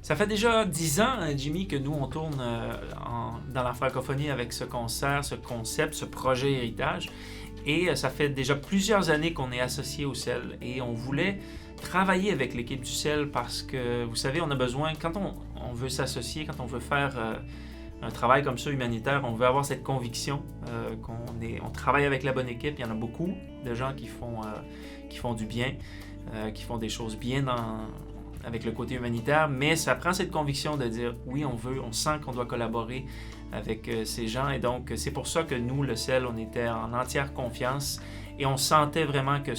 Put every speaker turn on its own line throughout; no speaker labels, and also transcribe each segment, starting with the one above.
Ça fait déjà 10 ans, Jimmy, que nous, on tourne dans la francophonie avec ce concert, ce concept, ce projet héritage. Et ça fait déjà plusieurs années qu'on est associé au CEL. Et on voulait travailler avec l'équipe du CEL parce que, vous savez, on a besoin, quand on veut s'associer, quand on veut faire un travail comme ça humanitaire, on veut avoir cette conviction qu'on travaille avec la bonne équipe. Il y en a beaucoup de gens qui font du bien, qui font des choses bien avec le côté humanitaire, mais ça prend cette conviction de dire oui, on sent qu'on doit collaborer avec ces gens, et donc c'est pour ça que nous, le CEL, on était en entière confiance et on sentait vraiment que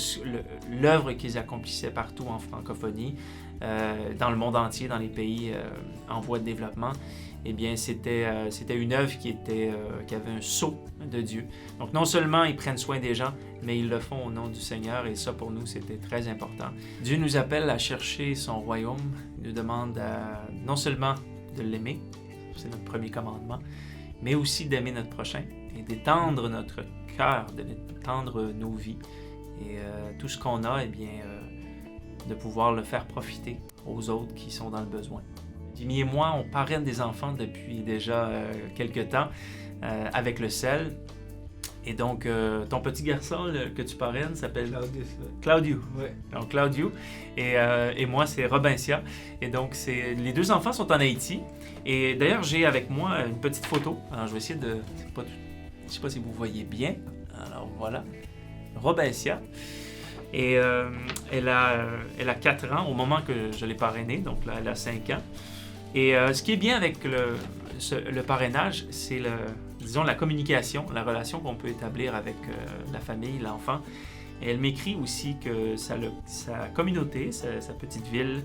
l'œuvre qu'ils accomplissaient partout en francophonie, dans le monde entier, dans les pays en voie de développement, eh bien c'était une œuvre qui avait un sceau de Dieu. Donc non seulement ils prennent soin des gens, mais ils le font au nom du Seigneur, et ça pour nous c'était très important. Dieu nous appelle à chercher son royaume, il nous demande non seulement de l'aimer, c'est notre premier commandement, mais aussi d'aimer notre prochain et d'étendre notre cœur, d'étendre nos vies et tout ce qu'on a, eh bien de pouvoir le faire profiter aux autres qui sont dans le besoin. Jimmy et moi, on parraine des enfants depuis déjà quelques temps avec le CEL. Et donc, ton petit garçon que tu parraines s'appelle Claudio.
Ouais.
Donc, Claudio. Et moi, c'est Robinsia. Et donc, les deux enfants sont en Haïti. Et d'ailleurs, j'ai avec moi une petite photo. Alors, je vais essayer de... Je ne sais pas si vous voyez bien. Alors, voilà. Robinsia. Et elle a 4 ans au moment que je l'ai parrainée. Donc, là, elle a 5 ans. Et ce qui est bien avec le parrainage, c'est disons la communication, la relation qu'on peut établir avec la famille, l'enfant. Et elle m'écrit aussi que sa communauté, sa petite ville,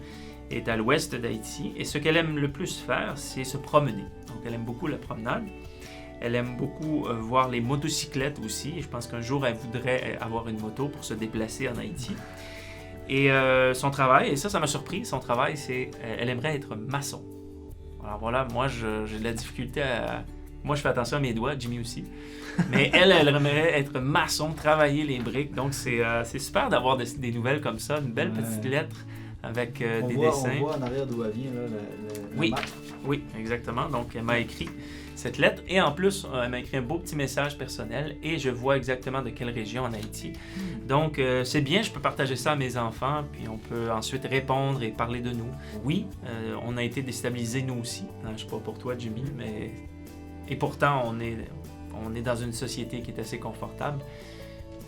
est à l'ouest d'Haïti. Et ce qu'elle aime le plus faire, c'est se promener. Donc elle aime beaucoup la promenade. Elle aime beaucoup voir les motocyclettes aussi. Et je pense qu'un jour, elle voudrait avoir une moto pour se déplacer en Haïti. Et son travail, et ça m'a surpris, son travail, c'est elle aimerait être maçon. Alors voilà, moi j'ai de la difficulté à... Moi je fais attention à mes doigts, Jimmy aussi. Mais elle aimerait être maçon, travailler les briques. Donc c'est super d'avoir des nouvelles comme ça, une belle petite lettre avec des dessins.
On voit en arrière d'où elle vient, là,
oui,
la map.
Oui, exactement. Donc elle m'a écrit cette lettre et en plus, elle m'a écrit un beau petit message personnel et je vois exactement de quelle région en Haïti. Donc c'est bien, je peux partager ça à mes enfants, puis on peut ensuite répondre et parler de nous. Oui, on a été déstabilisés nous aussi. Je ne sais pas pour toi, Jimmy, mais... Et pourtant, on est dans une société qui est assez confortable.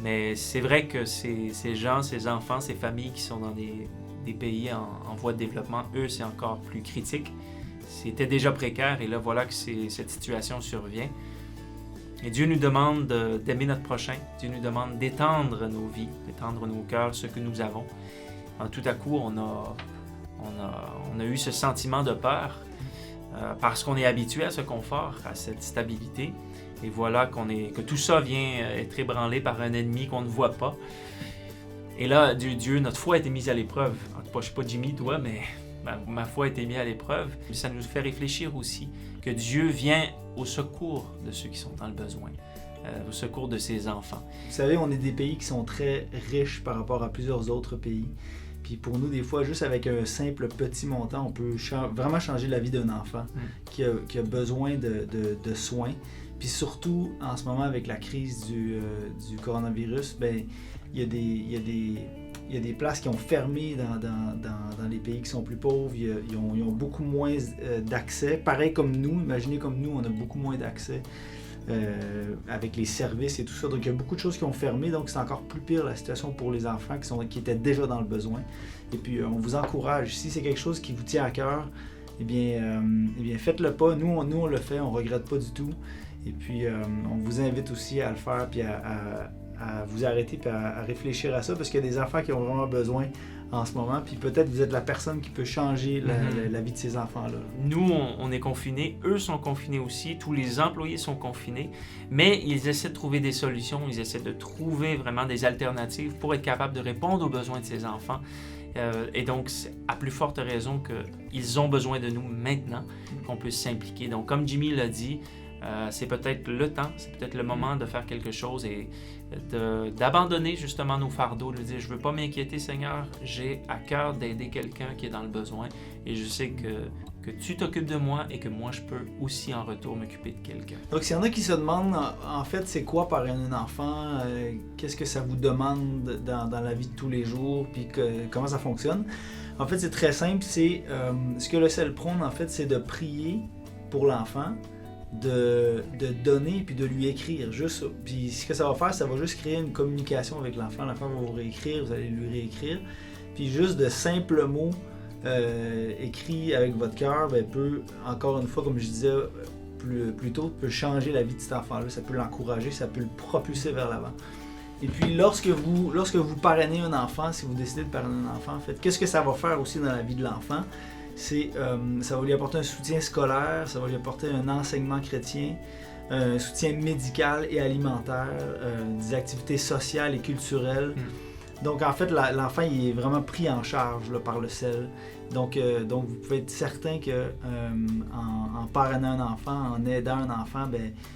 Mais c'est vrai que ces gens, ces enfants, ces familles qui sont dans des pays en voie de développement, eux, c'est encore plus critique. C'était déjà précaire et là, voilà que cette situation survient. Et Dieu nous demande d'aimer notre prochain. Dieu nous demande d'étendre nos vies, d'étendre nos cœurs, ce que nous avons. Alors, tout à coup, on a eu ce sentiment de peur parce qu'on est habitué à ce confort, à cette stabilité. Et voilà que tout ça vient être ébranlé par un ennemi qu'on ne voit pas. Et là, Dieu, notre foi a été mise à l'épreuve. Je ne sais pas Jimmy, toi, mais ma foi a été mise à l'épreuve. Ça nous fait réfléchir aussi que Dieu vient au secours de ceux qui sont dans le besoin, au secours de ses enfants.
Vous savez, on est des pays qui sont très riches par rapport à plusieurs autres pays. Puis pour nous, des fois, juste avec un simple petit montant, on peut vraiment changer la vie d'un enfant qui a besoin de soins. Puis surtout, en ce moment, avec la crise du coronavirus, ben, il y a des places qui ont fermé dans les pays qui sont plus pauvres. Ils ont beaucoup moins d'accès. Pareil comme nous, imaginez comme nous, on a beaucoup moins d'accès avec les services et tout ça. Donc il y a beaucoup de choses qui ont fermé, donc c'est encore plus pire la situation pour les enfants qui étaient déjà dans le besoin. Et puis on vous encourage, si c'est quelque chose qui vous tient à cœur, eh bien faites-le pas. Nous on le fait, on regrette pas du tout. Et puis on vous invite aussi à le faire puis à vous arrêter et à réfléchir à ça, parce qu'il y a des enfants qui ont vraiment besoin en ce moment, puis peut-être vous êtes la personne qui peut changer la vie de ces enfants-là.
Nous, on est confinés, eux sont confinés aussi, tous les employés sont confinés, mais ils essaient de trouver des solutions, ils essaient de trouver vraiment des alternatives pour être capables de répondre aux besoins de ces enfants. Et donc, c'est à plus forte raison qu'ils ont besoin de nous maintenant, qu'on puisse s'impliquer. Donc, comme Jimmy l'a dit, c'est peut-être le temps, c'est peut-être le moment de faire quelque chose et d'abandonner justement nos fardeaux, de dire, je ne veux pas m'inquiéter, Seigneur, j'ai à cœur d'aider quelqu'un qui est dans le besoin et je sais que tu t'occupes de moi et que moi, je peux aussi en retour m'occuper de quelqu'un.
Donc, s'il y en a qui se demandent, en fait, c'est quoi parrainer un enfant? Qu'est-ce que ça vous demande dans la vie de tous les jours? Puis comment ça fonctionne? En fait, c'est très simple. Ce que le CEL prône, en fait, c'est de prier pour l'enfant, de donner puis de lui écrire. Puis ce que ça va faire, ça va juste créer une communication avec l'enfant. L'enfant va vous réécrire, vous allez lui réécrire. Puis juste de simples mots écrits avec votre cœur, peut, encore une fois, comme je disais plus tôt, peut changer la vie de cet enfant-là. Ça peut l'encourager, ça peut le propulser vers l'avant. Et puis lorsque vous parrainez un enfant, si vous décidez de parrainer un enfant, en fait, qu'est-ce que ça va faire aussi dans la vie de l'enfant? Ça va lui apporter un soutien scolaire, ça va lui apporter un enseignement chrétien, un soutien médical et alimentaire, des activités sociales et culturelles. Donc en fait, l'enfant il est vraiment pris en charge là, par le CEL. Donc vous pouvez être certain que en parrainant un enfant, en aidant un enfant,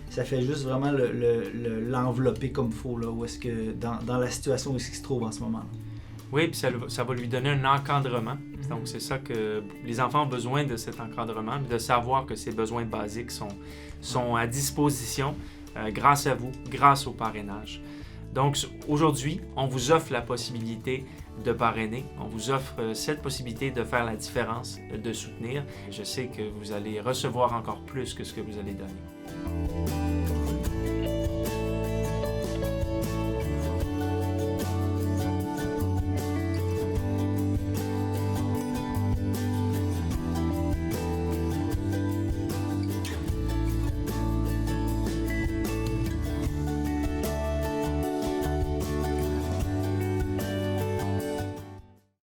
ça fait juste vraiment l'envelopper comme il faut, là, où est-ce que dans la situation où il se trouve en ce moment.
Oui, puis ça va lui donner un encadrement. Donc, c'est ça que les enfants ont besoin de cet encadrement, de savoir que ces besoins basiques sont à disposition grâce à vous, grâce au parrainage. Donc, aujourd'hui, on vous offre la possibilité de parrainer. On vous offre cette possibilité de faire la différence, de soutenir. Je sais que vous allez recevoir encore plus que ce que vous allez donner.